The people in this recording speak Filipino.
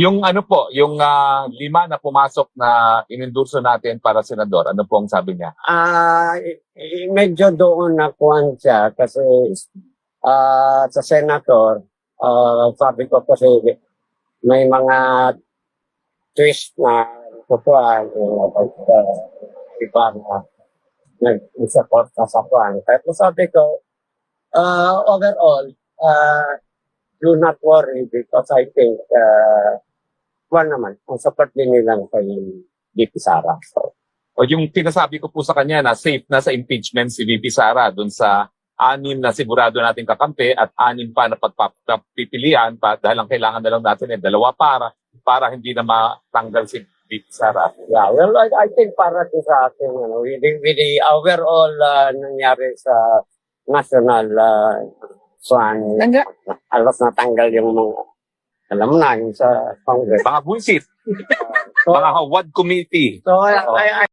Yung ano po, yung 5 na pumasok na inendorso natin para senador, ano po ang sabi niya? Medyo doon nakuhan siya kasi sa senator, sabi ko kasi may mga twist na kukuhan iba na nag-support sa kuhan. Pero sabi ko, overall, do not worry because I think naman, ang support din nilang kay VP Sara. So, O yung pinasabi ko po sa kanya na safe na sa impeachment si VP Sara dun sa 6 na sigurado nating kakampi at 6 pa na pagpapipilian pa dahil ang kailangan na lang natin 2 para hindi na matanggal si VP Sara. yeah, well, I think para din sa atin, with the overall nangyari sa national alas natanggal yung mga, alam mo na, yung sa Congress. Mga bullshit, So, mga Hawad Committee. so I